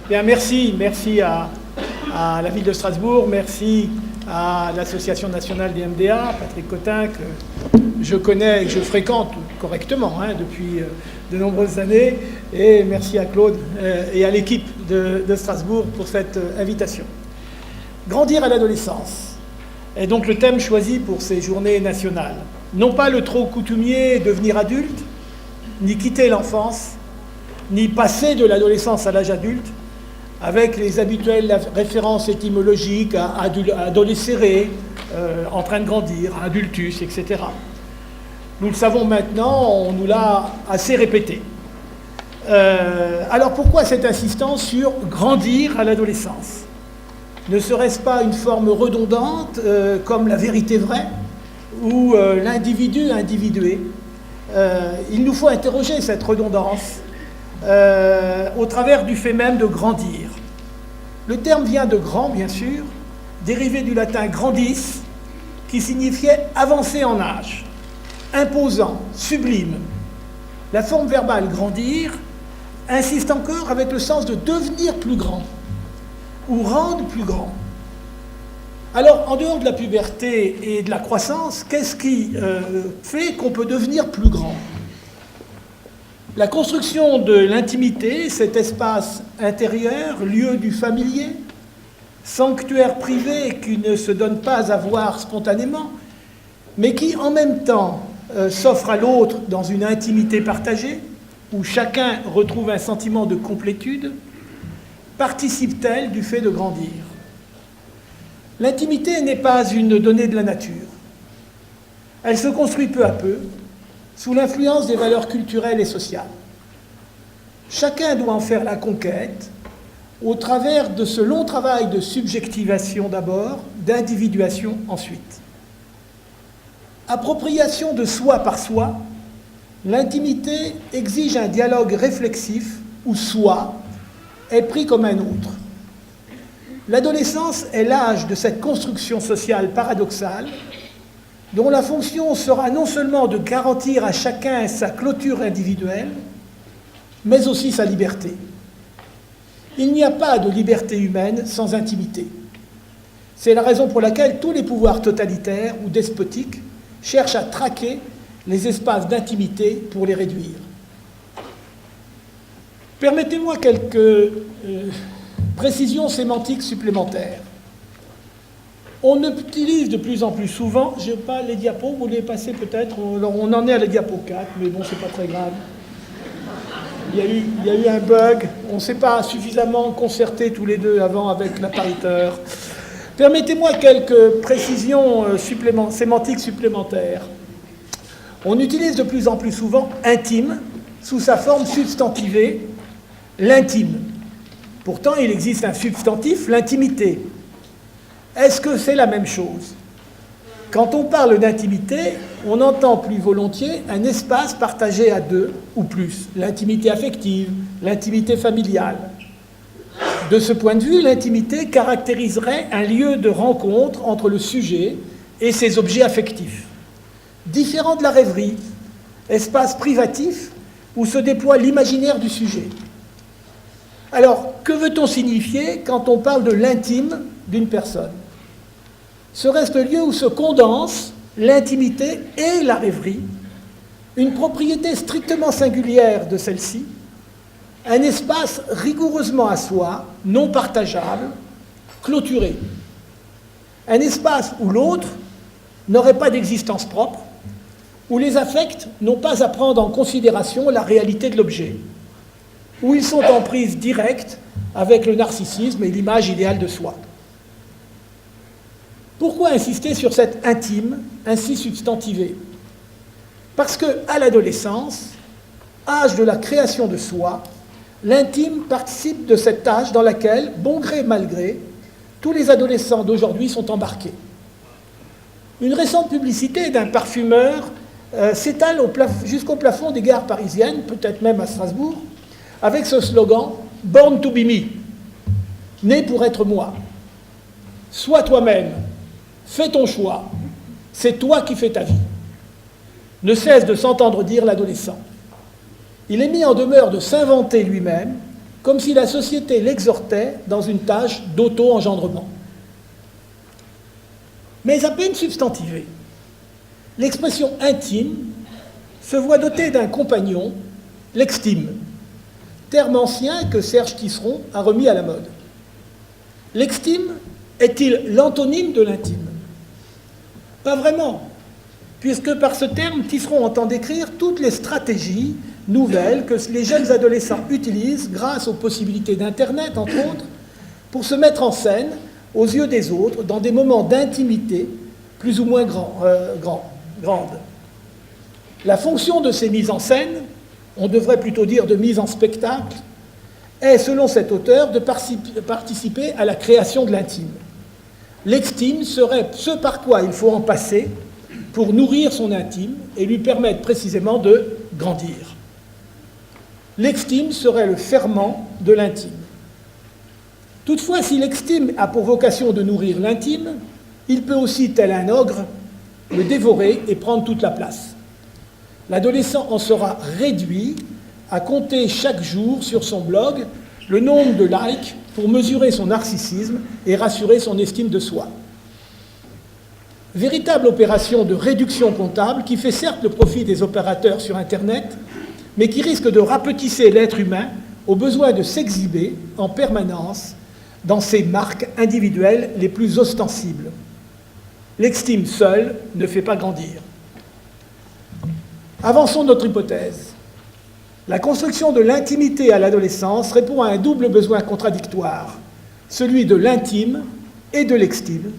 Bien, merci à la ville de Strasbourg, merci à l'Association nationale des MDA, Patrick Cotin, que je connais et que je fréquente correctement depuis de nombreuses années, et merci à Claude et à l'équipe de Strasbourg pour cette invitation. Grandir à l'adolescence est donc le thème choisi pour ces journées nationales. Non pas le trop coutumier devenir adulte, ni quitter l'enfance, ni passer de l'adolescence à l'âge adulte, avec les habituelles références étymologiques à adolescere, en train de grandir, à adultus, etc. Nous le savons maintenant, on nous l'a assez répété. Alors pourquoi cette insistance sur grandir à l'adolescence? Ne serait-ce pas une forme redondante, comme la vérité vraie, ou l'individu individué? Il nous faut interroger cette redondance au travers du fait même de grandir. Le terme vient de grand, bien sûr, dérivé du latin grandis, qui signifiait avancer en âge, imposant, sublime. La forme verbale grandir insiste encore avec le sens de devenir plus grand ou rendre plus grand. Alors, en dehors de la puberté et de la croissance, qu'est-ce qui fait qu'on peut devenir plus grand? La construction de l'intimité, cet espace intérieur, lieu du familier, sanctuaire privé qui ne se donne pas à voir spontanément, mais qui en même temps s'offre à l'autre dans une intimité partagée, où chacun retrouve un sentiment de complétude, participe-t-elle du fait de grandir? L'intimité n'est pas une donnée de la nature. Elle se construit peu à peu, sous l'influence des valeurs culturelles et sociales. Chacun doit en faire la conquête au travers de ce long travail de subjectivation d'abord, d'individuation ensuite. Appropriation de soi par soi, l'intimité exige un dialogue réflexif où soi est pris comme un autre. L'adolescence est l'âge de cette construction sociale paradoxale dont la fonction sera non seulement de garantir à chacun sa clôture individuelle, mais aussi sa liberté. Il n'y a pas de liberté humaine sans intimité. C'est la raison pour laquelle tous les pouvoirs totalitaires ou despotiques cherchent à traquer les espaces d'intimité pour les réduire. Permettez-moi quelques précisions sémantiques supplémentaires. On utilise de plus en plus souvent, je n'ai pas les diapos, vous les passez peut-être, on en est à la diapo 4, mais bon, c'est pas très grave. Il y a eu un bug, on ne s'est pas suffisamment concertés tous les deux avant avec l'appariteur. Permettez-moi quelques précisions sémantiques supplémentaires. On utilise de plus en plus souvent intime sous sa forme substantivée, l'intime. Pourtant, il existe un substantif, l'intimité. Est-ce que c'est la même chose? Quand on parle d'intimité, on entend plus volontiers un espace partagé à deux ou plus, l'intimité affective, l'intimité familiale. De ce point de vue, l'intimité caractériserait un lieu de rencontre entre le sujet et ses objets affectifs. Différent de la rêverie, espace privatif où se déploie l'imaginaire du sujet. Alors, que veut-on signifier quand on parle de l'intime d'une personne? Serait-ce le lieu où se condensent l'intimité et la rêverie, une propriété strictement singulière de celle-ci, un espace rigoureusement à soi, non partageable, clôturé. Un espace où l'autre n'aurait pas d'existence propre, où les affects n'ont pas à prendre en considération la réalité de l'objet, où ils sont en prise directe avec le narcissisme et l'image idéale de soi. Pourquoi insister sur cet intime, ainsi substantivé? Parce qu'à l'adolescence, âge de la création de soi, l'intime participe de cet âge dans lequel, bon gré mal gré, tous les adolescents d'aujourd'hui sont embarqués. Une récente publicité d'un parfumeur s'étale jusqu'au plafond des gares parisiennes, peut-être même à Strasbourg, avec ce slogan « Born to be me », né pour être moi. Sois toi-même, fais ton choix, c'est toi qui fais ta vie. Ne cesse de s'entendre dire l'adolescent. Il est mis en demeure de s'inventer lui-même comme si la société l'exhortait dans une tâche d'auto-engendrement. Mais à peine substantivée, l'expression intime se voit dotée d'un compagnon, l'extime, terme ancien que Serge Tisseron a remis à la mode. L'extime est-il l'antonyme de l'intime? Pas vraiment, puisque par ce terme, Tisseron entend décrire toutes les stratégies nouvelles que les jeunes adolescents utilisent grâce aux possibilités d'Internet, entre autres, pour se mettre en scène aux yeux des autres dans des moments d'intimité plus ou moins grandes. La fonction de ces mises en scène, on devrait plutôt dire de mise en spectacle, est, selon cet auteur, de participer à la création de l'intime. L'extime serait ce par quoi il faut en passer pour nourrir son intime et lui permettre précisément de grandir. L'extime serait le ferment de l'intime. Toutefois, si l'extime a pour vocation de nourrir l'intime, il peut aussi, tel un ogre, le dévorer et prendre toute la place. L'adolescent en sera réduit à compter chaque jour sur son blog le nombre de likes pour mesurer son narcissisme et rassurer son estime de soi. Véritable opération de réduction comptable qui fait certes le profit des opérateurs sur Internet, mais qui risque de rapetisser l'être humain au besoin de s'exhiber en permanence dans ses marques individuelles les plus ostensibles. L'extime seule ne fait pas grandir. Avançons notre hypothèse. La construction de l'intimité à l'adolescence répond à un double besoin contradictoire, celui de l'intime et de l'extime,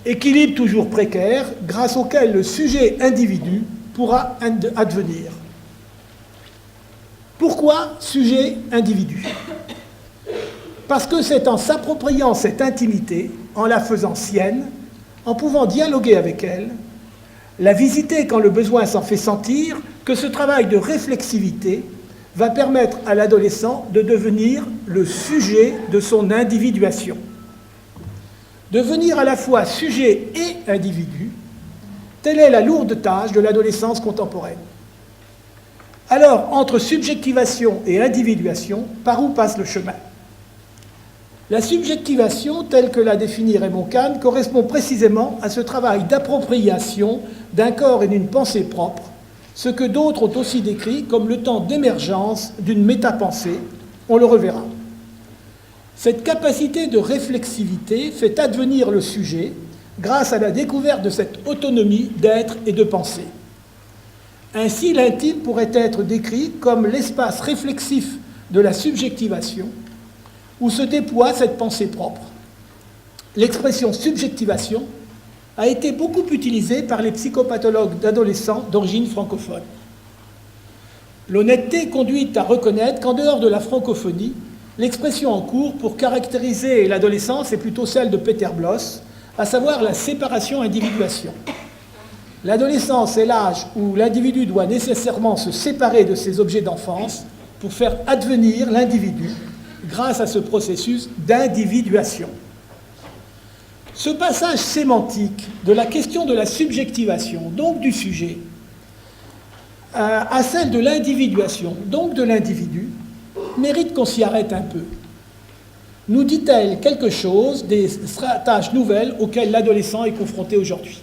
équilibre toujours précaire grâce auquel le sujet individu pourra advenir. Pourquoi sujet individu? Parce que c'est en s'appropriant cette intimité, en la faisant sienne, en pouvant dialoguer avec elle, la visiter quand le besoin s'en fait sentir, que ce travail de réflexivité va permettre à l'adolescent de devenir le sujet de son individuation. Devenir à la fois sujet et individu, telle est la lourde tâche de l'adolescence contemporaine. Alors, entre subjectivation et individuation, par où passe le chemin? La subjectivation, telle que l'a définie Raymond Kahn, correspond précisément à ce travail d'appropriation d'un corps et d'une pensée propre, ce que d'autres ont aussi décrit comme le temps d'émergence d'une métapensée, on le reverra. Cette capacité de réflexivité fait advenir le sujet grâce à la découverte de cette autonomie d'être et de penser. Ainsi, l'intime pourrait être décrit comme l'espace réflexif de la subjectivation où se déploie cette pensée propre. L'expression subjectivation a été beaucoup utilisée par les psychopathologues d'adolescents d'origine francophone. L'honnêteté conduit à reconnaître qu'en dehors de la francophonie, l'expression en cours pour caractériser l'adolescence est plutôt celle de Peter Bloss, à savoir la séparation-individuation. L'adolescence est l'âge où l'individu doit nécessairement se séparer de ses objets d'enfance pour faire advenir l'individu grâce à ce processus d'individuation. Ce passage sémantique de la question de la subjectivation, donc du sujet, à celle de l'individuation, donc de l'individu, mérite qu'on s'y arrête un peu. Nous dit-elle quelque chose des tâches nouvelles auxquelles l'adolescent est confronté aujourd'hui?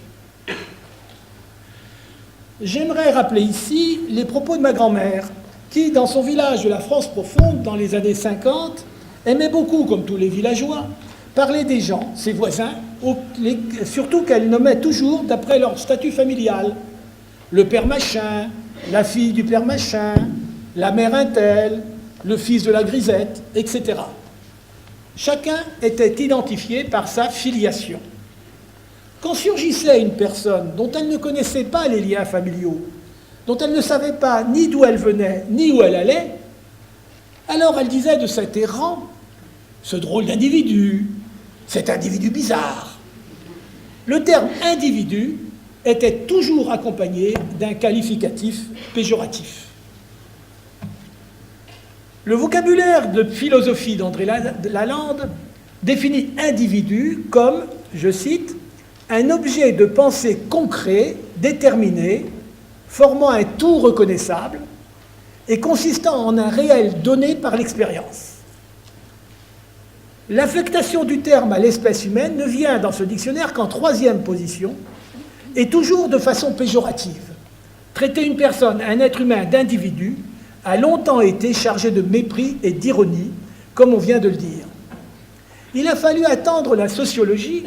J'aimerais rappeler ici les propos de ma grand-mère, qui, dans son village de la France profonde, dans les années 50, aimait beaucoup, comme tous les villageois, parler des gens, ses voisins, surtout qu'elle nommait toujours d'après leur statut familial. Le père machin, la fille du père machin, la mère untel, le fils de la grisette, etc. Chacun était identifié par sa filiation. Quand surgissait une personne dont elle ne connaissait pas les liens familiaux, dont elle ne savait pas ni d'où elle venait, ni où elle allait, alors elle disait de cet errant, ce drôle d'individu, cet individu bizarre. Le terme individu était toujours accompagné d'un qualificatif péjoratif. Le vocabulaire de philosophie d'André Lalande définit individu comme, je cite, un objet de pensée concret, déterminé, formant un tout reconnaissable et consistant en un réel donné par l'expérience. L'affectation du terme à l'espèce humaine ne vient dans ce dictionnaire qu'en troisième position, et toujours de façon péjorative. Traiter une personne, un être humain, d'individu, a longtemps été chargé de mépris et d'ironie, comme on vient de le dire. Il a fallu attendre la sociologie,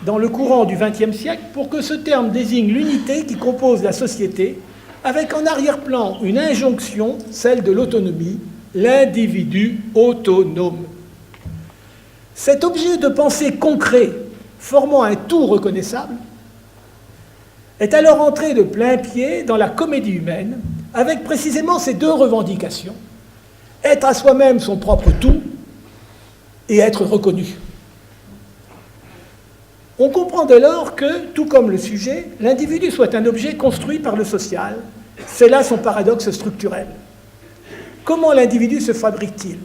dans le courant du XXe siècle, pour que ce terme désigne l'unité qui compose la société, avec en arrière-plan une injonction, celle de l'autonomie, l'individu autonome. Cet objet de pensée concret, formant un tout reconnaissable, est alors entré de plein pied dans la comédie humaine, avec précisément ces deux revendications, être à soi-même son propre tout et être reconnu. On comprend dès lors que, tout comme le sujet, l'individu soit un objet construit par le social. C'est là son paradoxe structurel. Comment l'individu se fabrique-t-il ?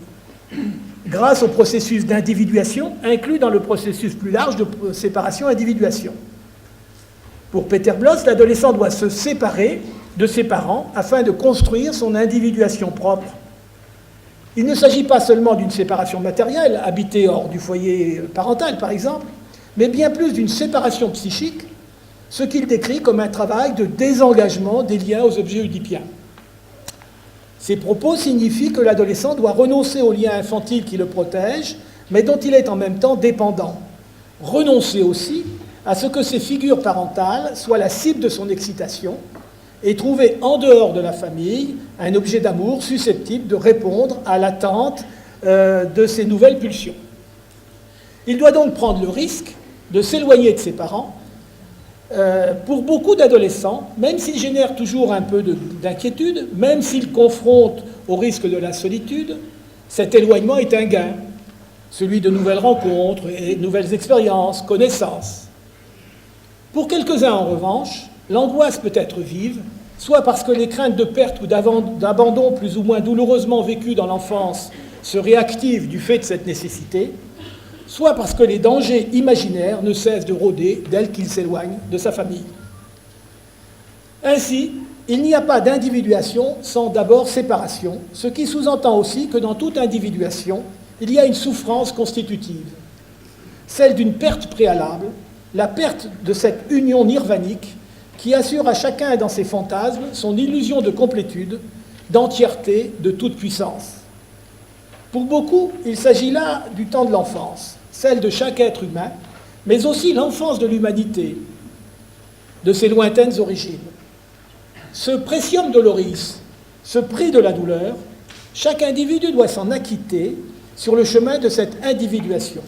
Grâce au processus d'individuation, inclus dans le processus plus large de séparation-individuation. Pour Peter Bloss, l'adolescent doit se séparer de ses parents afin de construire son individuation propre. Il ne s'agit pas seulement d'une séparation matérielle, habiter hors du foyer parental par exemple, mais bien plus d'une séparation psychique, ce qu'il décrit comme un travail de désengagement des liens aux objets oedipiens. Ces propos signifient que l'adolescent doit renoncer aux liens infantiles qui le protègent, mais dont il est en même temps dépendant. Renoncer aussi à ce que ces figures parentales soient la cible de son excitation et trouver en dehors de la famille un objet d'amour susceptible de répondre à l'attente de ces nouvelles pulsions. Il doit donc prendre le risque de s'éloigner de ses parents. Pour beaucoup d'adolescents, même s'ils génèrent toujours un peu d'inquiétude, même s'ils confrontent au risque de la solitude, cet éloignement est un gain, celui de nouvelles rencontres et de nouvelles expériences, connaissances. Pour quelques-uns, en revanche, l'angoisse peut être vive, soit parce que les craintes de perte ou d'abandon plus ou moins douloureusement vécues dans l'enfance se réactivent du fait de cette nécessité, soit parce que les dangers imaginaires ne cessent de rôder dès qu'il s'éloigne de sa famille. Ainsi, il n'y a pas d'individuation sans d'abord séparation, ce qui sous-entend aussi que dans toute individuation, il y a une souffrance constitutive, celle d'une perte préalable, la perte de cette union nirvanique qui assure à chacun dans ses fantasmes son illusion de complétude, d'entièreté, de toute puissance. Pour beaucoup, il s'agit là du temps de l'enfance, celle de chaque être humain, mais aussi l'enfance de l'humanité, de ses lointaines origines. Ce precium doloris, ce prix de la douleur, chaque individu doit s'en acquitter sur le chemin de cette individuation.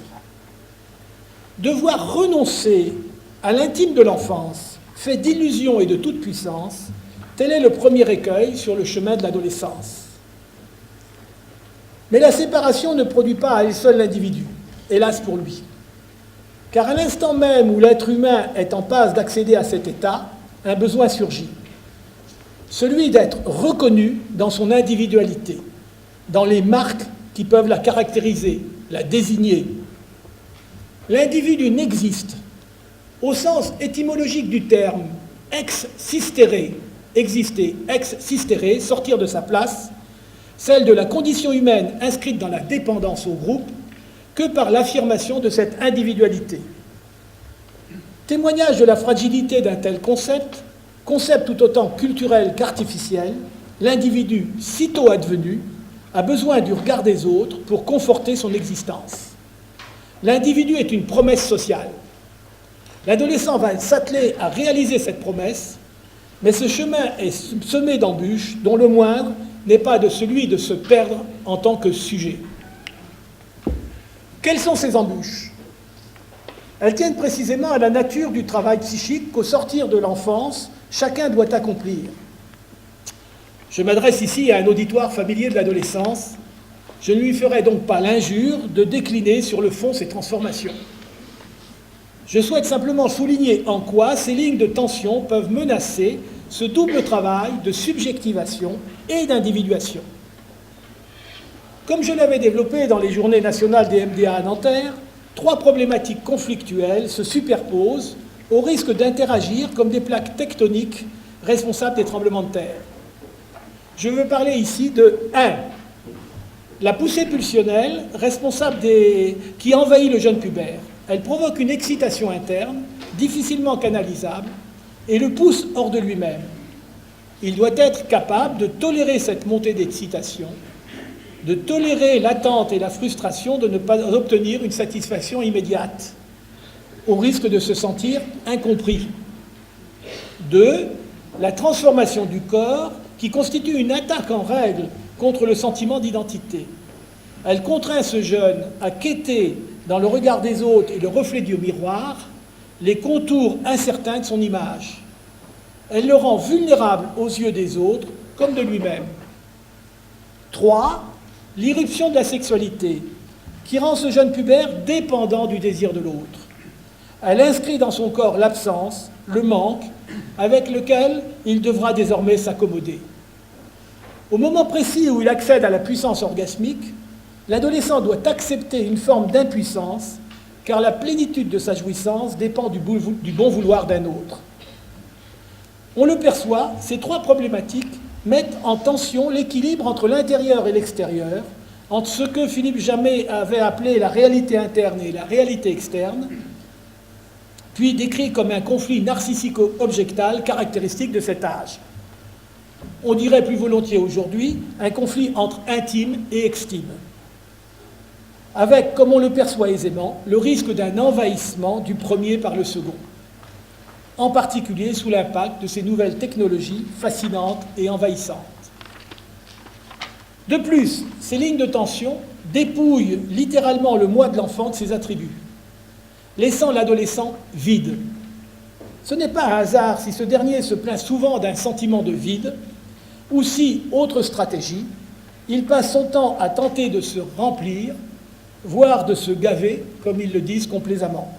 Devoir renoncer à l'intime de l'enfance, fait d'illusions et de toute puissance, tel est le premier écueil sur le chemin de l'adolescence. Mais la séparation ne produit pas à elle seule l'individu, hélas pour lui. Car à l'instant même où l'être humain est en passe d'accéder à cet état, un besoin surgit. Celui d'être reconnu dans son individualité, dans les marques qui peuvent la caractériser, la désigner. L'individu n'existe, au sens étymologique du terme, ex sistere, exister, ex sistere, sortir de sa place, celle de la condition humaine inscrite dans la dépendance au groupe, que par l'affirmation de cette individualité. Témoignage de la fragilité d'un tel concept, concept tout autant culturel qu'artificiel, l'individu, sitôt advenu, a besoin du regard des autres pour conforter son existence. L'individu est une promesse sociale. L'adolescent va s'atteler à réaliser cette promesse, mais ce chemin est semé d'embûches dont le moindre n'est pas de celui de se perdre en tant que sujet. Quelles sont ces embûches ? Elles tiennent précisément à la nature du travail psychique qu'au sortir de l'enfance, chacun doit accomplir. Je m'adresse ici à un auditoire familier de l'adolescence. Je ne lui ferai donc pas l'injure de décliner sur le fond ces transformations. Je souhaite simplement souligner en quoi ces lignes de tension peuvent menacer ce double travail de subjectivation et d'individuation. Comme je l'avais développé dans les journées nationales des MDA à Nanterre, trois problématiques conflictuelles se superposent au risque d'interagir comme des plaques tectoniques responsables des tremblements de terre. Je veux parler ici de 1. La poussée pulsionnelle, qui envahit le jeune pubère, elle provoque une excitation interne, difficilement canalisable, et le pousse hors de lui-même. Il doit être capable de tolérer cette montée d'excitation, de tolérer l'attente et la frustration de ne pas obtenir une satisfaction immédiate, au risque de se sentir incompris. 2. La transformation du corps, qui constitue une attaque en règle contre le sentiment d'identité. Elle contraint ce jeune à quêter dans le regard des autres et le reflet du miroir les contours incertains de son image. Elle le rend vulnérable aux yeux des autres comme de lui-même. 3. L'irruption de la sexualité, qui rend ce jeune pubère dépendant du désir de l'autre. Elle inscrit dans son corps l'absence, le manque, avec lequel il devra désormais s'accommoder. Au moment précis où il accède à la puissance orgasmique, l'adolescent doit accepter une forme d'impuissance, car la plénitude de sa jouissance dépend du bon vouloir d'un autre. On le perçoit, ces trois problématiques mettent en tension l'équilibre entre l'intérieur et l'extérieur, entre ce que Philippe Jamet avait appelé la réalité interne et la réalité externe, puis décrit comme un conflit narcissico-objectal caractéristique de cet âge. On dirait plus volontiers aujourd'hui un conflit entre intime et extime, avec, comme on le perçoit aisément, le risque d'un envahissement du premier par le second, en particulier sous l'impact de ces nouvelles technologies fascinantes et envahissantes. De plus, ces lignes de tension dépouillent littéralement le moi de l'enfant de ses attributs, laissant l'adolescent vide. Ce n'est pas un hasard si ce dernier se plaint souvent d'un sentiment de vide, ou si, autre stratégie, il passe son temps à tenter de se remplir, voire de se gaver, comme ils le disent complaisamment.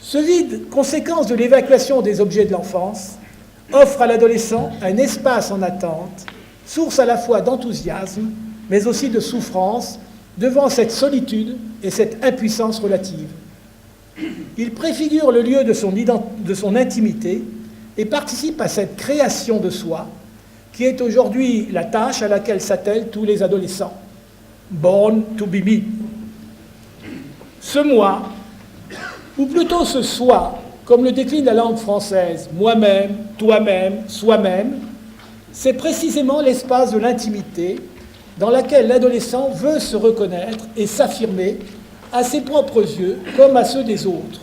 Ce vide, conséquence de l'évacuation des objets de l'enfance, offre à l'adolescent un espace en attente, source à la fois d'enthousiasme, mais aussi de souffrance, devant cette solitude et cette impuissance relative. Il préfigure le lieu de son intimité et participe à cette création de soi qui est aujourd'hui la tâche à laquelle s'attellent tous les adolescents. Born to be me. Ce moi, ou plutôt ce soi, comme le décline la langue française, moi-même, toi-même, soi-même, c'est précisément l'espace de l'intimité dans laquelle l'adolescent veut se reconnaître et s'affirmer à ses propres yeux comme à ceux des autres.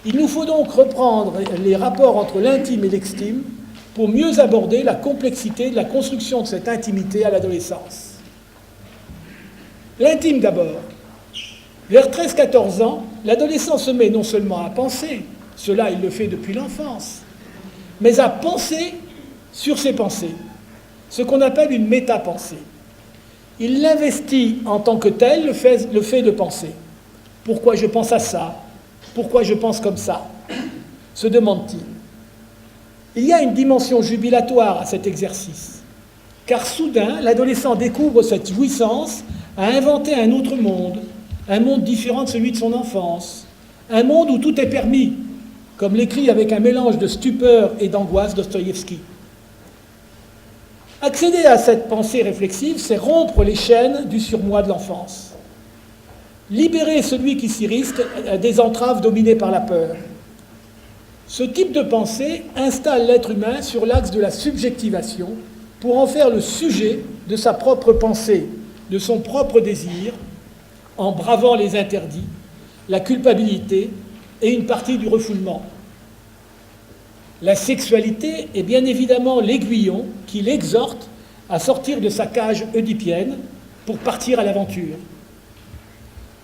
Il nous faut donc reprendre les rapports entre l'intime et l'extime pour mieux aborder la complexité de la construction de cette intimité à l'adolescence. L'intime d'abord. Vers 13-14 ans, l'adolescent se met non seulement à penser, cela il le fait depuis l'enfance, mais à penser sur ses pensées, ce qu'on appelle une métapensée. Il l'investit en tant que tel, le fait de penser. Pourquoi je pense à ça? Pourquoi je pense comme ça? Se demande-t-il. Il y a une dimension jubilatoire à cet exercice, car soudain, l'adolescent découvre cette jouissance à inventer un autre monde, un monde différent de celui de son enfance, un monde où tout est permis, comme l'écrit avec un mélange de stupeur et d'angoisse Dostoïevski. Accéder à cette pensée réflexive, c'est rompre les chaînes du surmoi de l'enfance. Libérer celui qui s'y risque des entraves dominées par la peur. Ce type de pensée installe l'être humain sur l'axe de la subjectivation pour en faire le sujet de sa propre pensée, de son propre désir, en bravant les interdits, la culpabilité et une partie du refoulement. La sexualité est bien évidemment l'aiguillon qui l'exhorte à sortir de sa cage oedipienne pour partir à l'aventure.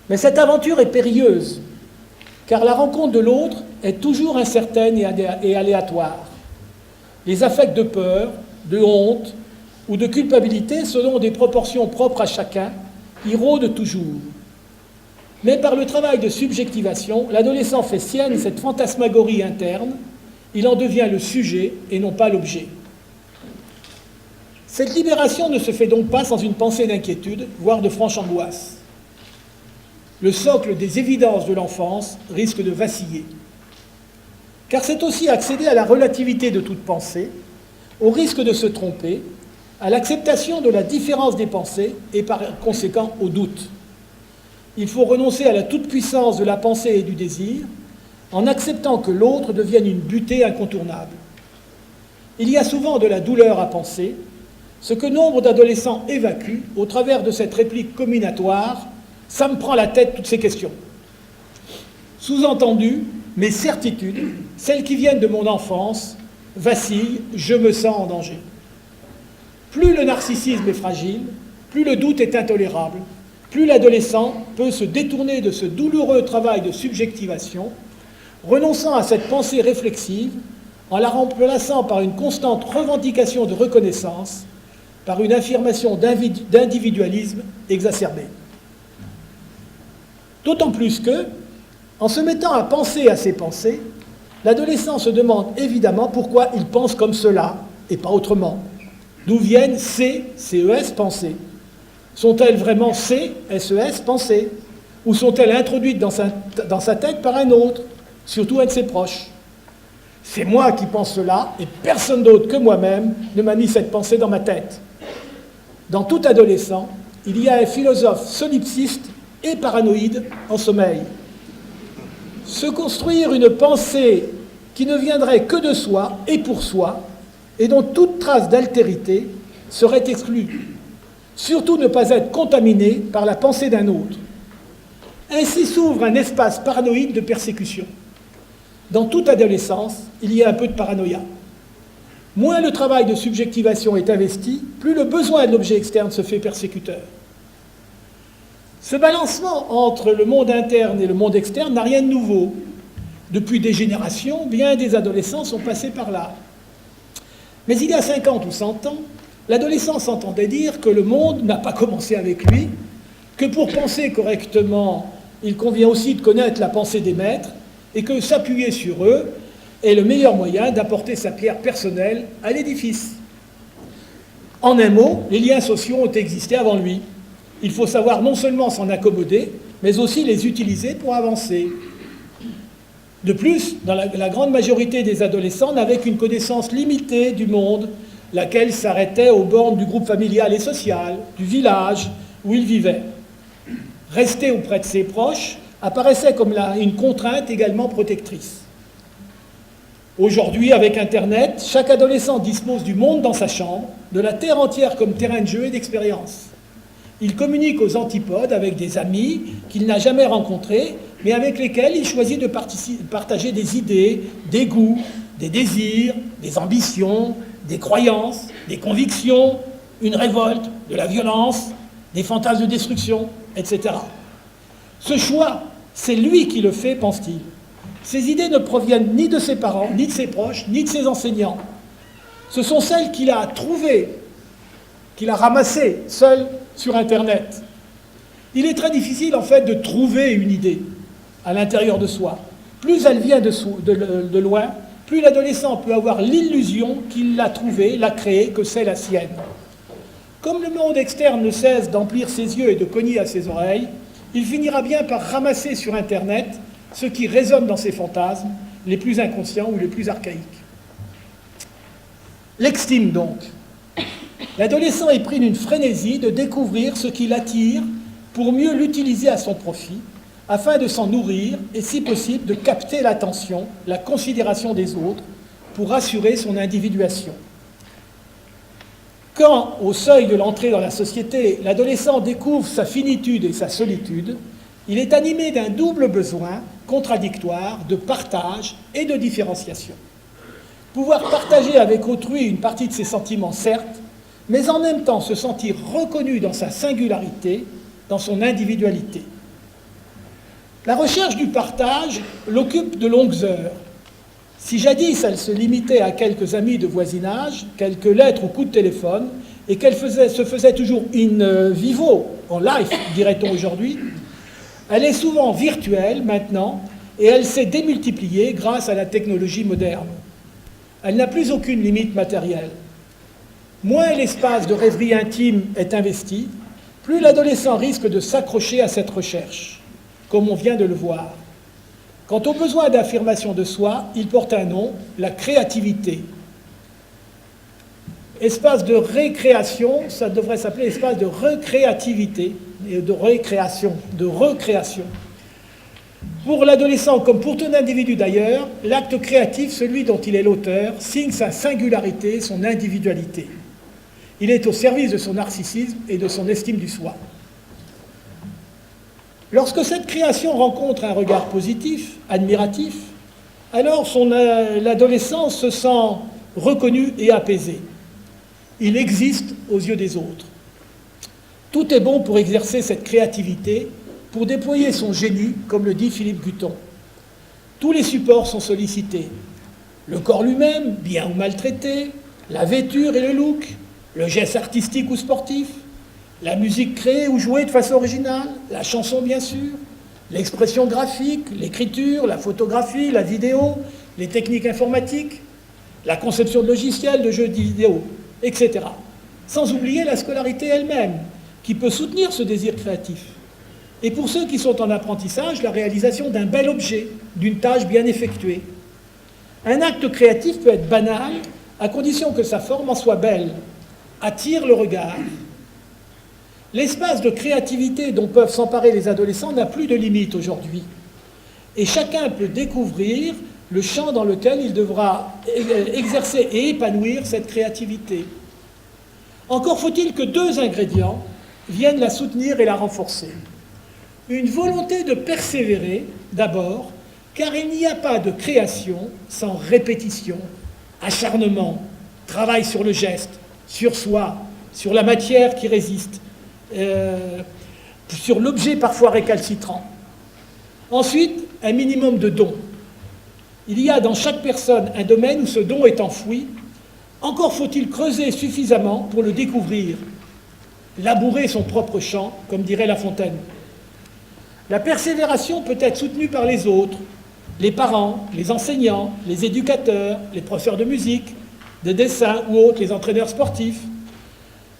Mais cette aventure est périlleuse, car la rencontre de l'autre est toujours incertaine et aléatoire. Les affects de peur, de honte ou de culpabilité, selon des proportions propres à chacun, y rôdent toujours. Mais par le travail de subjectivation, l'adolescent fait sienne cette fantasmagorie interne, il en devient le sujet et non pas l'objet. Cette libération ne se fait donc pas sans une pensée d'inquiétude, voire de franche angoisse. Le socle des évidences de l'enfance risque de vaciller. Car c'est aussi accéder à la relativité de toute pensée, au risque de se tromper, à l'acceptation de la différence des pensées et par conséquent au doute. Il faut renoncer à la toute-puissance de la pensée et du désir en acceptant que l'autre devienne une butée incontournable. Il y a souvent de la douleur à penser, ce que nombre d'adolescents évacuent au travers de cette réplique combinatoire « ça me prend la tête toutes ces questions ». Sous-entendu, mes certitudes, celles qui viennent de mon enfance, vacillent, je me sens en danger. Plus le narcissisme est fragile, plus le doute est intolérable, plus l'adolescent peut se détourner de ce douloureux travail de subjectivation, renonçant à cette pensée réflexive en la remplaçant par une constante revendication de reconnaissance, par une affirmation d'individualisme exacerbé. D'autant plus que, en se mettant à penser à ses pensées, l'adolescent se demande évidemment pourquoi il pense comme cela et pas autrement. D'où viennent ces CES pensées? Sont-elles vraiment ces SES pensées? Ou sont-elles introduites dans sa tête par un autre, surtout un de ses proches? C'est moi qui pense cela et personne d'autre que moi-même ne m'a mis cette pensée dans ma tête. Dans tout adolescent, il y a un philosophe solipsiste et paranoïde en sommeil. Se construire une pensée qui ne viendrait que de soi et pour soi, et dont toute trace d'altérité serait exclue. Surtout ne pas être contaminé par la pensée d'un autre. Ainsi s'ouvre un espace paranoïde de persécution. Dans toute adolescence, il y a un peu de paranoïa. Moins le travail de subjectivation est investi, plus le besoin de l'objet externe se fait persécuteur. Ce balancement entre le monde interne et le monde externe n'a rien de nouveau. Depuis des générations, bien des adolescents sont passés par là. Mais il y a 50 ou 100 ans, l'adolescence entendait dire que le monde n'a pas commencé avec lui, que pour penser correctement, il convient aussi de connaître la pensée des maîtres, et que s'appuyer sur eux est le meilleur moyen d'apporter sa pierre personnelle à l'édifice. En un mot, les liens sociaux ont existé avant lui. Il faut savoir non seulement s'en accommoder, mais aussi les utiliser pour avancer. De plus, la grande majorité des adolescents n'avaient qu'une connaissance limitée du monde, laquelle s'arrêtait aux bornes du groupe familial et social, du village où ils vivaient. Rester auprès de ses proches apparaissait comme une contrainte également protectrice. Aujourd'hui, avec Internet, chaque adolescent dispose du monde dans sa chambre, de la terre entière comme terrain de jeu et d'expérience. Il communique aux antipodes avec des amis qu'il n'a jamais rencontrés, mais avec lesquels il choisit de partager des idées, des goûts, des désirs, des ambitions, des croyances, des convictions, une révolte, de la violence, des fantasmes de destruction, etc. Ce choix, c'est lui qui le fait, pense-t-il. Ces idées ne proviennent ni de ses parents, ni de ses proches, ni de ses enseignants. Ce sont celles qu'il a trouvées, qu'il a ramassées seul sur Internet. Il est très difficile, en fait, de trouver une idée à l'intérieur de soi. Plus elle vient de loin, plus l'adolescent peut avoir l'illusion qu'il l'a trouvée, l'a créée, que c'est la sienne. Comme le monde externe ne cesse d'emplir ses yeux et de cogner à ses oreilles, il finira bien par ramasser sur Internet ce qui résonne dans ses fantasmes, les plus inconscients ou les plus archaïques. L'extime, donc. L'adolescent est pris d'une frénésie de découvrir ce qui l'attire pour mieux l'utiliser à son profit, afin de s'en nourrir et, si possible, de capter l'attention, la considération des autres, pour assurer son individuation. Quand, au seuil de l'entrée dans la société, l'adolescent découvre sa finitude et sa solitude, il est animé d'un double besoin contradictoire de partage et de différenciation. Pouvoir partager avec autrui une partie de ses sentiments, certes, mais en même temps se sentir reconnu dans sa singularité, dans son individualité. La recherche du partage l'occupe de longues heures. Si jadis elle se limitait à quelques amis de voisinage, quelques lettres ou coups de téléphone, et qu'elle se faisait toujours in vivo, en live, dirait-on aujourd'hui, elle est souvent virtuelle maintenant, et elle s'est démultipliée grâce à la technologie moderne. Elle n'a plus aucune limite matérielle. Moins l'espace de rêverie intime est investi, plus l'adolescent risque de s'accrocher à cette recherche, comme on vient de le voir. Quant au besoin d'affirmation de soi, il porte un nom, la créativité. Espace de récréation, ça devrait s'appeler espace de recréativité et de récréation, de recréation. Pour l'adolescent, comme pour tout individu d'ailleurs, l'acte créatif, celui dont il est l'auteur, signe sa singularité, son individualité. Il est au service de son narcissisme et de son estime du soi. Lorsque cette création rencontre un regard positif, admiratif, alors l'adolescent se sent reconnu et apaisé. Il existe aux yeux des autres. Tout est bon pour exercer cette créativité, pour déployer son génie, comme le dit Philippe Guton. Tous les supports sont sollicités. Le corps lui-même, bien ou maltraité, la vêture et le look, le geste artistique ou sportif, la musique créée ou jouée de façon originale, la chanson bien sûr, l'expression graphique, l'écriture, la photographie, la vidéo, les techniques informatiques, la conception de logiciels, de jeux vidéo, etc. Sans oublier la scolarité elle-même, qui peut soutenir ce désir créatif. Et pour ceux qui sont en apprentissage, la réalisation d'un bel objet, d'une tâche bien effectuée. Un acte créatif peut être banal, à condition que sa forme en soit belle, attire le regard. L'espace de créativité dont peuvent s'emparer les adolescents n'a plus de limite aujourd'hui. Et chacun peut découvrir le champ dans lequel il devra exercer et épanouir cette créativité. Encore faut-il que deux ingrédients viennent la soutenir et la renforcer. Une volonté de persévérer, d'abord, car il n'y a pas de création sans répétition, acharnement, travail sur le geste, sur soi, sur la matière qui résiste, sur l'objet parfois récalcitrant. Ensuite, un minimum de dons. Il y a dans chaque personne un domaine où ce don est enfoui. Encore faut-il creuser suffisamment pour le découvrir, labourer son propre champ, comme dirait La Fontaine. La persévération peut être soutenue par les autres, les parents, les enseignants, les éducateurs, les professeurs de musique, de dessin ou autres, les entraîneurs sportifs.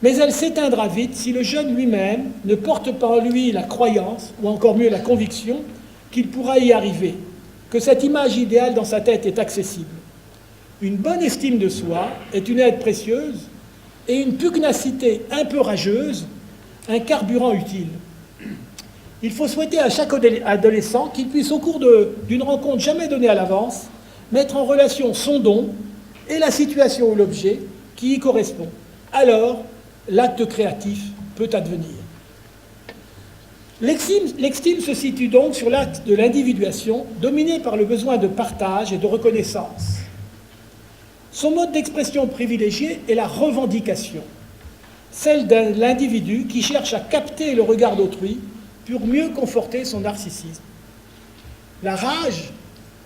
Mais elle s'éteindra vite si le jeune lui-même ne porte pas en lui la croyance, ou encore mieux la conviction, qu'il pourra y arriver, que cette image idéale dans sa tête est accessible. Une bonne estime de soi est une aide précieuse et une pugnacité un peu rageuse, un carburant utile. Il faut souhaiter à chaque adolescent qu'il puisse, au cours d'une rencontre jamais donnée à l'avance, mettre en relation son don et la situation ou l'objet qui y correspond. Alors, l'acte créatif peut advenir. L'extime se situe donc sur l'acte de l'individuation, dominé par le besoin de partage et de reconnaissance. Son mode d'expression privilégié est la revendication, celle de l'individu qui cherche à capter le regard d'autrui pour mieux conforter son narcissisme. La rage,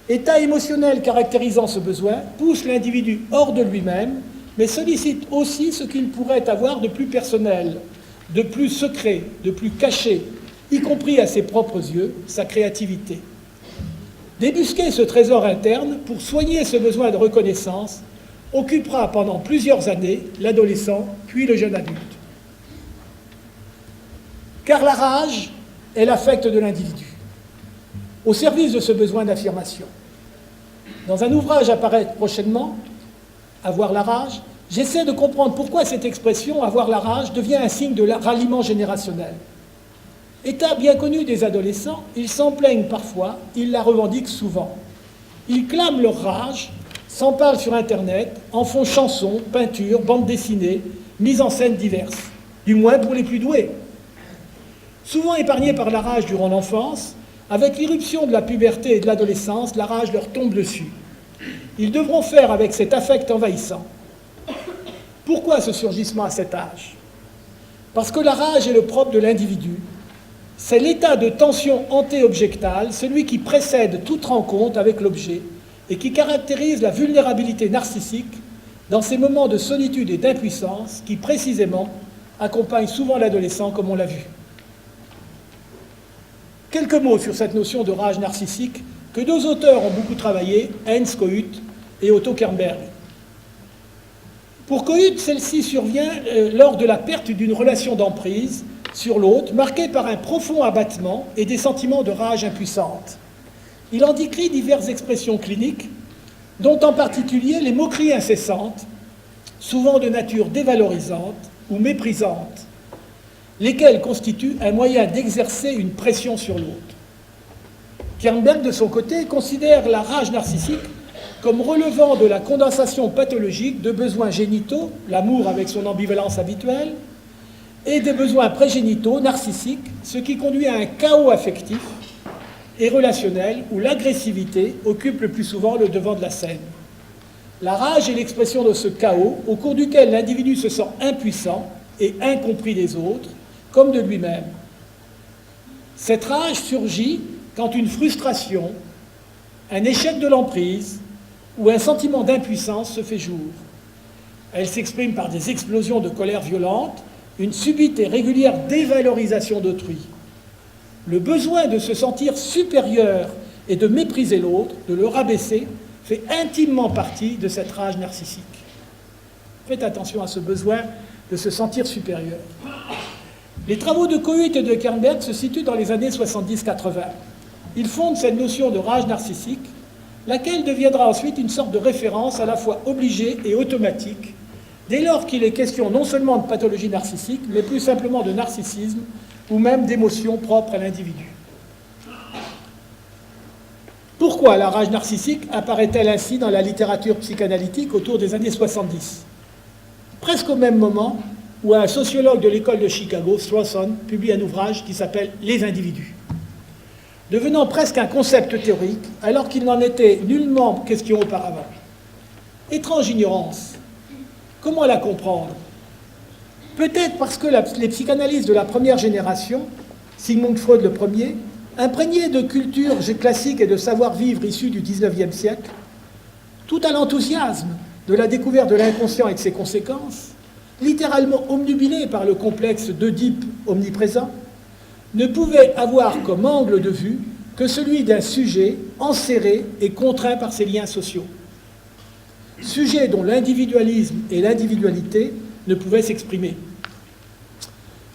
état émotionnel caractérisant ce besoin, pousse l'individu hors de lui-même, mais sollicite aussi ce qu'il pourrait avoir de plus personnel, de plus secret, de plus caché, y compris à ses propres yeux, sa créativité. Débusquer ce trésor interne pour soigner ce besoin de reconnaissance occupera pendant plusieurs années l'adolescent, puis le jeune adulte. Car la rage est l'affect de l'individu, au service de ce besoin d'affirmation. Dans un ouvrage à paraître prochainement, « Avoir la rage », j'essaie de comprendre pourquoi cette expression « avoir la rage » devient un signe de ralliement générationnel. État bien connu des adolescents, ils s'en plaignent parfois, ils la revendiquent souvent. Ils clament leur rage, s'en parlent sur Internet, en font chansons, peintures, bandes dessinées, mises en scène diverses, du moins pour les plus doués. Souvent épargnés par la rage durant l'enfance, avec l'irruption de la puberté et de l'adolescence, la rage leur tombe dessus. Ils devront faire avec cet affect envahissant. Pourquoi ce surgissement à cet âge? Parce que la rage est le propre de l'individu. C'est l'état de tension antéobjectale, celui qui précède toute rencontre avec l'objet et qui caractérise la vulnérabilité narcissique dans ces moments de solitude et d'impuissance qui, précisément, accompagnent souvent l'adolescent, comme on l'a vu. Quelques mots sur cette notion de rage narcissique que deux auteurs ont beaucoup travaillé, Heinz Kohut et Otto Kernberg. Pour Kohut, celle-ci survient lors de la perte d'une relation d'emprise sur l'autre, marquée par un profond abattement et des sentiments de rage impuissante. Il en décrit diverses expressions cliniques, dont en particulier les moqueries incessantes, souvent de nature dévalorisante ou méprisante, lesquelles constituent un moyen d'exercer une pression sur l'autre. Kernberg, de son côté, considère la rage narcissique comme relevant de la condensation pathologique de besoins génitaux, l'amour avec son ambivalence habituelle, et des besoins prégénitaux narcissiques, ce qui conduit à un chaos affectif et relationnel où l'agressivité occupe le plus souvent le devant de la scène. La rage est l'expression de ce chaos au cours duquel l'individu se sent impuissant et incompris des autres, comme de lui-même. Cette rage surgit quand une frustration, un échec de l'emprise ou un sentiment d'impuissance se fait jour. Elle s'exprime par des explosions de colère violente, une subite et régulière dévalorisation d'autrui. Le besoin de se sentir supérieur et de mépriser l'autre, de le rabaisser, fait intimement partie de cette rage narcissique. Faites attention à ce besoin de se sentir supérieur. Les travaux de Cohut et de Kernberg se situent dans les années 70-80. Ils fondent cette notion de rage narcissique, laquelle deviendra ensuite une sorte de référence à la fois obligée et automatique, dès lors qu'il est question non seulement de pathologie narcissique, mais plus simplement de narcissisme ou même d'émotions propres à l'individu. Pourquoi la rage narcissique apparaît-elle ainsi dans la littérature psychanalytique autour des années 70 ? Presque au même moment où un sociologue de l'école de Chicago, Strawson, publie un ouvrage qui s'appelle « Les individus », devenant presque un concept théorique alors qu'il n'en était nullement question auparavant. Étrange ignorance. Comment la comprendre ? Peut-être parce que les psychanalystes de la première génération, Sigmund Freud le premier, imprégnés de culture classique et de savoir-vivre issus du XIXe siècle, tout à l'enthousiasme de la découverte de l'inconscient et de ses conséquences, littéralement omnubilés par le complexe d'Oedipe omniprésent, ne pouvaient avoir comme angle de vue que celui d'un sujet enserré et contraint par ses liens sociaux. Sujet dont l'individualisme et l'individualité ne pouvaient s'exprimer.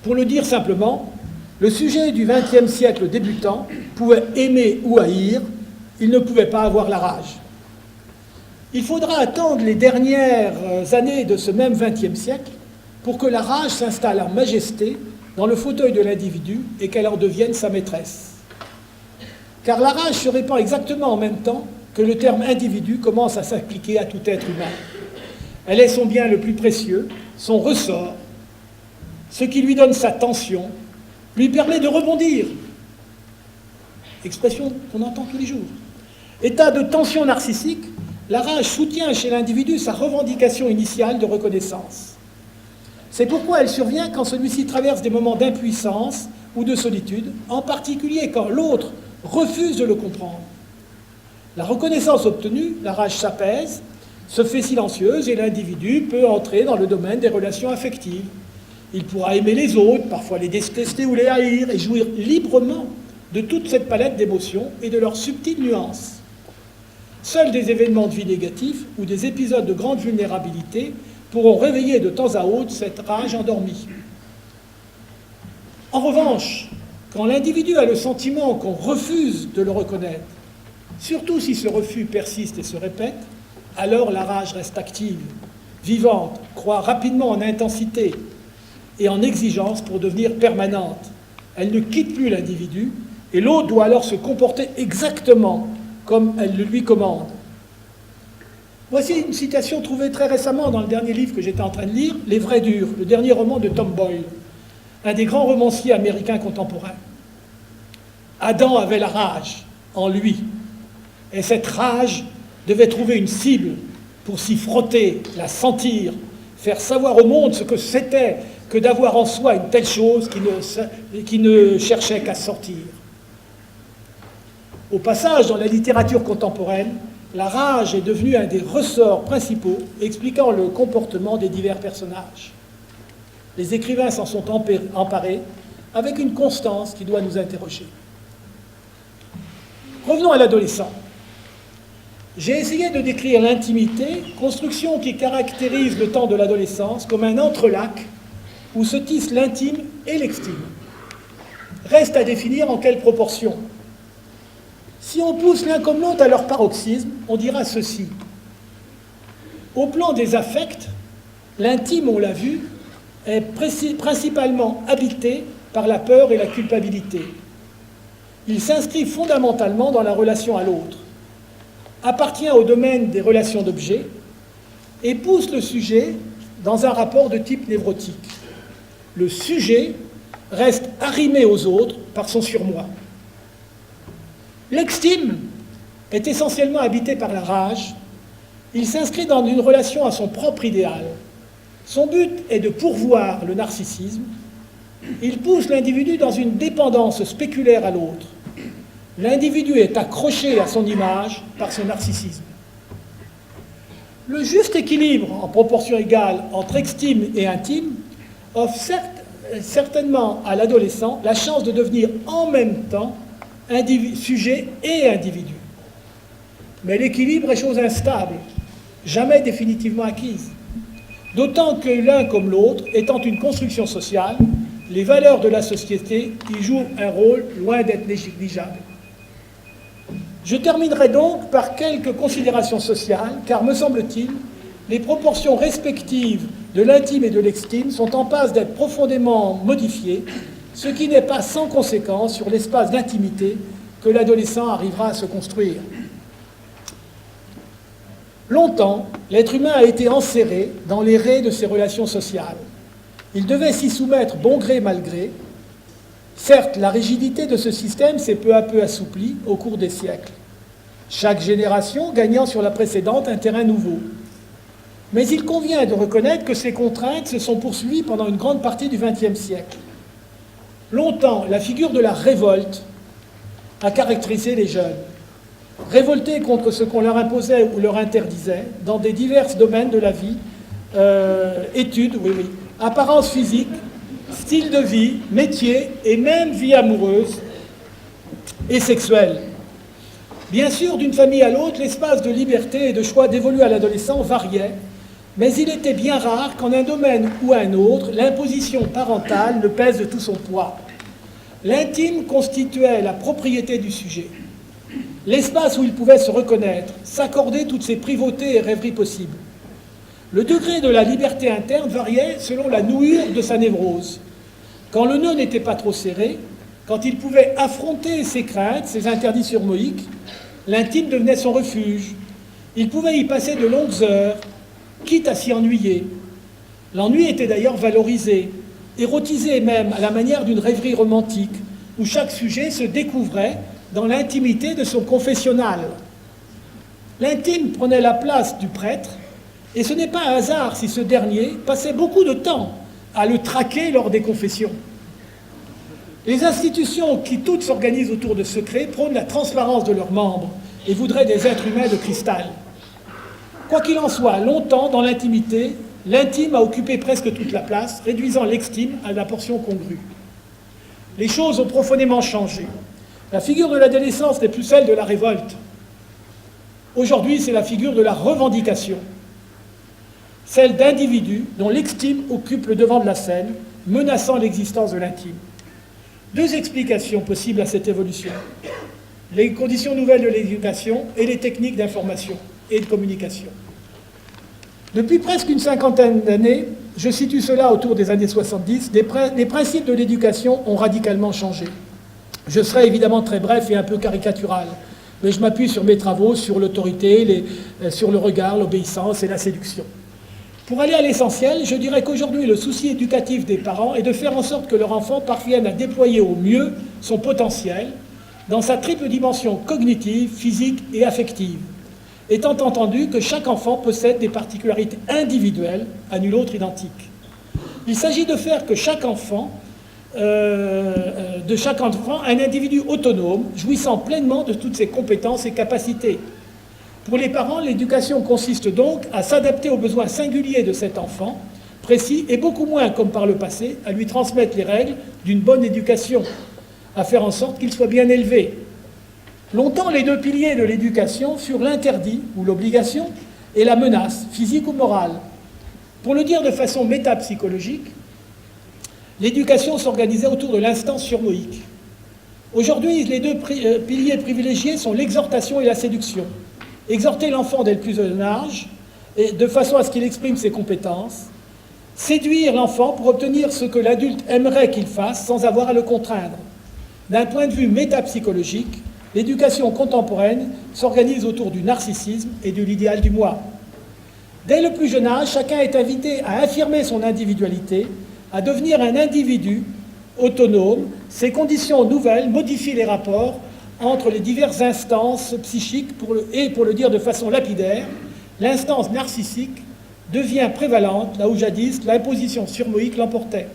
Pour le dire simplement, le sujet du XXe siècle débutant pouvait aimer ou haïr, il ne pouvait pas avoir la rage. Il faudra attendre les dernières années de ce même XXe siècle pour que la rage s'installe en majesté dans le fauteuil de l'individu et qu'elle en devienne sa maîtresse. Car la rage se répand exactement en même temps que le terme individu commence à s'appliquer à tout être humain. Elle est son bien le plus précieux, son ressort, ce qui lui donne sa tension, lui permet de rebondir. Expression qu'on entend tous les jours. État de tension narcissique, la rage soutient chez l'individu sa revendication initiale de reconnaissance. C'est pourquoi elle survient quand celui-ci traverse des moments d'impuissance ou de solitude, en particulier quand l'autre refuse de le comprendre. La reconnaissance obtenue, la rage s'apaise, se fait silencieuse et l'individu peut entrer dans le domaine des relations affectives. Il pourra aimer les autres, parfois les détester ou les haïr, et jouir librement de toute cette palette d'émotions et de leurs subtiles nuances. Seuls des événements de vie négatifs ou des épisodes de grande vulnérabilité pourront réveiller de temps à autre cette rage endormie. En revanche, quand l'individu a le sentiment qu'on refuse de le reconnaître, surtout si ce refus persiste et se répète, alors la rage reste active, vivante, croît rapidement en intensité et en exigence pour devenir permanente. Elle ne quitte plus l'individu et l'autre doit alors se comporter exactement comme elle le lui commande. Voici une citation trouvée très récemment dans le dernier livre que j'étais en train de lire, Les Vrais Durs, le dernier roman de Tom Boyle, un des grands romanciers américains contemporains. Adam avait la rage en lui, et cette rage devait trouver une cible pour s'y frotter, la sentir, faire savoir au monde ce que c'était que d'avoir en soi une telle chose qui ne cherchait qu'à sortir. Au passage, dans la littérature contemporaine, la rage est devenue un des ressorts principaux expliquant le comportement des divers personnages. Les écrivains s'en sont emparés avec une constance qui doit nous interroger. Revenons à l'adolescent. J'ai essayé de décrire l'intimité, construction qui caractérise le temps de l'adolescence, comme un entrelac où se tissent l'intime et l'extime. Reste à définir en quelle proportion. Si on pousse l'un comme l'autre à leur paroxysme, on dira ceci. Au plan des affects, L'intime, on l'a vu, est principalement habité par la peur et la culpabilité. Il s'inscrit fondamentalement dans la relation à l'autre, appartient au domaine des relations d'objets et pousse le sujet dans un rapport de type névrotique. Le sujet reste arrimé aux autres par son surmoi. L'extime est essentiellement habité par la rage. Il s'inscrit dans une relation à son propre idéal. Son but est de pourvoir le narcissisme. Il pousse l'individu dans une dépendance spéculaire à l'autre. L'individu est accroché à son image par son narcissisme. Le juste équilibre en proportion égale entre extime et intime offre certainement à l'adolescent la chance de devenir en même temps sujet et individu. Mais l'équilibre est chose instable, jamais définitivement acquise. D'autant que l'un comme l'autre, étant une construction sociale, les valeurs de la société y jouent un rôle loin d'être négligeable. Je terminerai donc par quelques considérations sociales, car me semble-t-il, les proportions respectives de l'intime et de l'extime sont en passe d'être profondément modifiées, ce qui n'est pas sans conséquence sur l'espace d'intimité que l'adolescent arrivera à se construire. Longtemps, l'être humain a été enserré dans les raies de ses relations sociales. Il devait s'y soumettre bon gré mal gré. Certes, la rigidité de ce système s'est peu à peu assouplie au cours des siècles, chaque génération gagnant sur la précédente un terrain nouveau. Mais il convient de reconnaître que ces contraintes se sont poursuivies pendant une grande partie du XXe siècle. Longtemps, la figure de la révolte a caractérisé les jeunes. Révoltés contre ce qu'on leur imposait ou leur interdisait dans des divers domaines de la vie, études, apparence physique, style de vie, métier et même vie amoureuse et sexuelle. Bien sûr, d'une famille à l'autre, l'espace de liberté et de choix dévolu à l'adolescent variait, mais il était bien rare qu'en un domaine ou un autre, l'imposition parentale ne pèse de tout son poids. L'intime constituait la propriété du sujet, l'espace où il pouvait se reconnaître, s'accorder toutes ses privautés et rêveries possibles. Le degré de la liberté interne variait selon la nouure de sa névrose. Quand le nœud n'était pas trop serré, quand il pouvait affronter ses craintes, ses interdits sur Moïque, l'intime devenait son refuge. Il pouvait y passer de longues heures, quitte à s'y ennuyer. L'ennui était d'ailleurs valorisé, érotisé même à la manière d'une rêverie romantique, où chaque sujet se découvrait dans l'intimité de son confessionnal. L'intime prenait la place du prêtre, et ce n'est pas un hasard si ce dernier passait beaucoup de temps à le traquer lors des confessions. Les institutions qui toutes s'organisent autour de secrets prônent la transparence de leurs membres et voudraient des êtres humains de cristal. Quoi qu'il en soit, longtemps dans l'intimité, l'intime a occupé presque toute la place, réduisant l'extime à la portion congrue. Les choses ont profondément changé. La figure de l'adolescence n'est plus celle de la révolte. Aujourd'hui, c'est la figure de la revendication, celle d'individus dont l'extime occupe le devant de la scène, menaçant l'existence de l'intime. Deux explications possibles à cette évolution: les conditions nouvelles de l'éducation et les techniques d'information et de communication. Depuis presque une cinquantaine d'années, je situe cela autour des années 70, les principes de l'éducation ont radicalement changé. Je serai évidemment très bref et un peu caricatural, mais je m'appuie sur mes travaux, sur l'autorité, sur le regard, l'obéissance et la séduction. Pour aller à l'essentiel, je dirais qu'aujourd'hui, le souci éducatif des parents est de faire en sorte que leur enfant parvienne à déployer au mieux son potentiel dans sa triple dimension cognitive, physique et affective, étant entendu que chaque enfant possède des particularités individuelles à nul autre identiques. Il s'agit de faire de chaque enfant un individu autonome, jouissant pleinement de toutes ses compétences et capacités. Pour les parents, l'éducation consiste donc à s'adapter aux besoins singuliers de cet enfant, précis, et beaucoup moins, comme par le passé, à lui transmettre les règles d'une bonne éducation, à faire en sorte qu'il soit bien élevé. Longtemps, les deux piliers de l'éducation furent l'interdit, ou l'obligation, et la menace, physique ou morale. Pour le dire de façon métapsychologique, l'éducation s'organisait autour de l'instance surmoïque. Aujourd'hui, les deux piliers privilégiés sont l'exhortation et la séduction. Exhorter l'enfant dès le plus jeune âge, de façon à ce qu'il exprime ses compétences, Séduire l'enfant pour obtenir ce que l'adulte aimerait qu'il fasse sans avoir à le contraindre. D'un point de vue métapsychologique, l'éducation contemporaine s'organise autour du narcissisme et de l'idéal du moi. Dès le plus jeune âge, chacun est invité à affirmer son individualité, à devenir un individu autonome. Ces conditions nouvelles modifient les rapports entre les diverses instances psychiques et, pour le dire de façon lapidaire, l'instance narcissique devient prévalente, là où jadis l'imposition surmoïque l'emportait.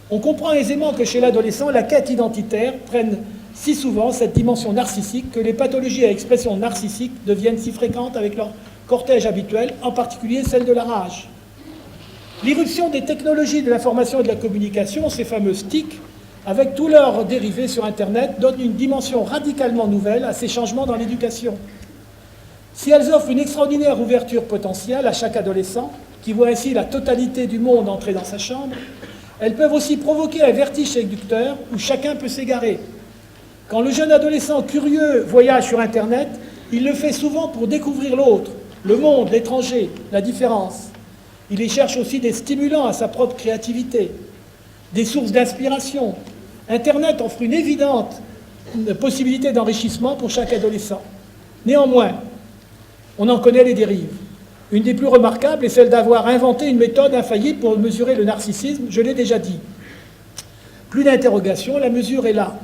On comprend aisément que chez l'adolescent, la quête identitaire prenne si souvent cette dimension narcissique que les pathologies à expression narcissique deviennent si fréquentes avec leur cortège habituel, en particulier celle de la rage. L'irruption des technologies de l'information et de la communication, ces fameuses TIC, avec tous leurs dérivés sur Internet, donnent une dimension radicalement nouvelle à ces changements dans l'éducation. Si elles offrent une extraordinaire ouverture potentielle à chaque adolescent, qui voit ainsi la totalité du monde entrer dans sa chambre, elles peuvent aussi provoquer un vertige séducteur où chacun peut s'égarer. Quand le jeune adolescent curieux voyage sur Internet, il le fait souvent pour découvrir l'autre, le monde, l'étranger, la différence. Il y cherche aussi des stimulants à sa propre créativité, des sources d'inspiration. Internet offre une évidente possibilité d'enrichissement pour chaque adolescent. Néanmoins, on en connaît les dérives. Une des plus remarquables est celle d'avoir inventé une méthode infaillible pour mesurer le narcissisme, je l'ai déjà dit. Plus d'interrogation, la mesure est là.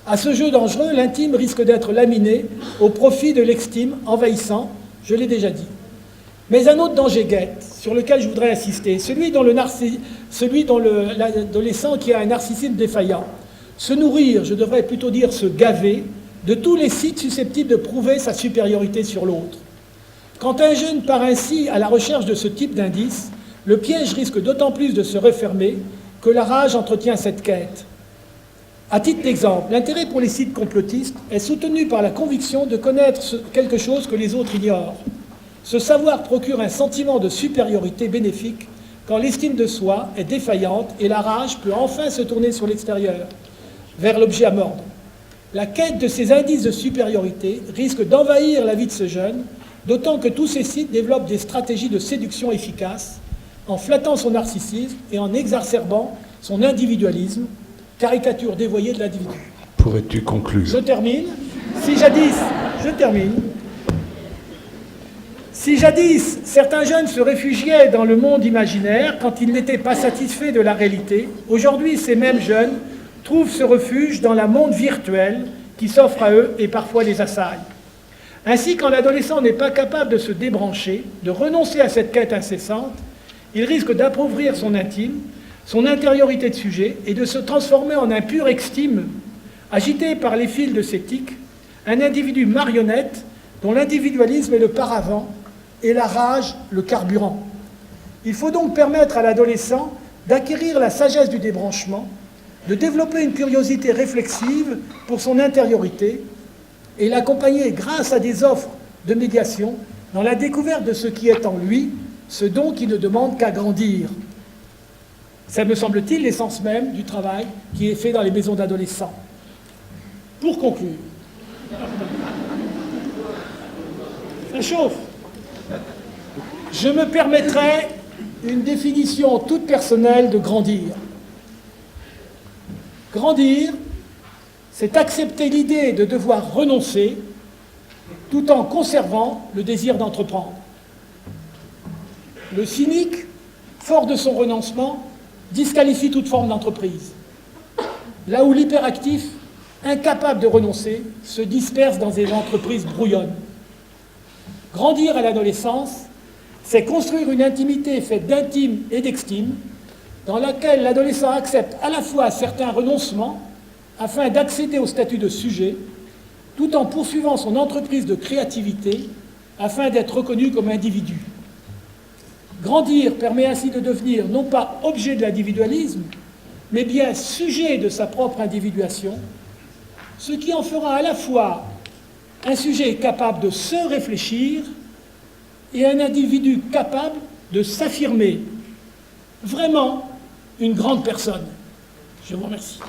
À ce jeu dangereux, l'intime risque d'être laminé au profit de l'extime envahissant, je l'ai déjà dit. Mais un autre danger guette, sur lequel je voudrais insister, celui dont l'adolescent qui a un narcissisme défaillant, se nourrir, je devrais plutôt dire se gaver, de tous les sites susceptibles de prouver sa supériorité sur l'autre. Quand un jeune part ainsi à la recherche de ce type d'indices, le piège risque d'autant plus de se refermer que la rage entretient cette quête. À titre d'exemple, l'intérêt pour les sites complotistes est soutenu par la conviction de connaître quelque chose que les autres ignorent. Ce savoir procure un sentiment de supériorité bénéfique quand l'estime de soi est défaillante et la rage peut enfin se tourner sur l'extérieur, vers l'objet à mordre. La quête de ces indices de supériorité risque d'envahir la vie de ce jeune, d'autant que tous ces sites développent des stratégies de séduction efficaces en flattant son narcissisme et en exacerbant son individualisme, caricature dévoyée de l'individu. Pourrais-tu conclure ? Je termine. Si jadis, certains jeunes se réfugiaient dans le monde imaginaire quand ils n'étaient pas satisfaits de la réalité, aujourd'hui, ces mêmes jeunes trouvent ce refuge dans le monde virtuel qui s'offre à eux et parfois les assaille. Ainsi, quand l'adolescent n'est pas capable de se débrancher, de renoncer à cette quête incessante, il risque d'appauvrir son intime, son intériorité de sujet et de se transformer en un pur extime, agité par les fils de ses tics, un individu marionnette dont l'individualisme est le paravent et la rage le carburant. Il faut donc permettre à l'adolescent d'acquérir la sagesse du débranchement, de développer une curiosité réflexive pour son intériorité et l'accompagner grâce à des offres de médiation dans la découverte de ce qui est en lui, ce dont il ne demande qu'à grandir. Ça me semble-t-il l'essence même du travail qui est fait dans les maisons d'adolescents. Pour conclure, ça chauffe. Je me permettrai une définition toute personnelle de grandir. Grandir, c'est accepter l'idée de devoir renoncer tout en conservant le désir d'entreprendre. Le cynique, fort de son renoncement, disqualifie toute forme d'entreprise. Là où l'hyperactif, incapable de renoncer, se disperse dans des entreprises brouillonnes. Grandir à l'adolescence, c'est construire une intimité faite d'intime et d'extime, dans laquelle l'adolescent accepte à la fois certains renoncements afin d'accéder au statut de sujet, tout en poursuivant son entreprise de créativité afin d'être reconnu comme individu. Grandir permet ainsi de devenir non pas objet de l'individualisme, mais bien sujet de sa propre individuation, ce qui en fera à la fois un sujet capable de se réfléchir et un individu capable de s'affirmer. Vraiment une grande personne. Je vous remercie.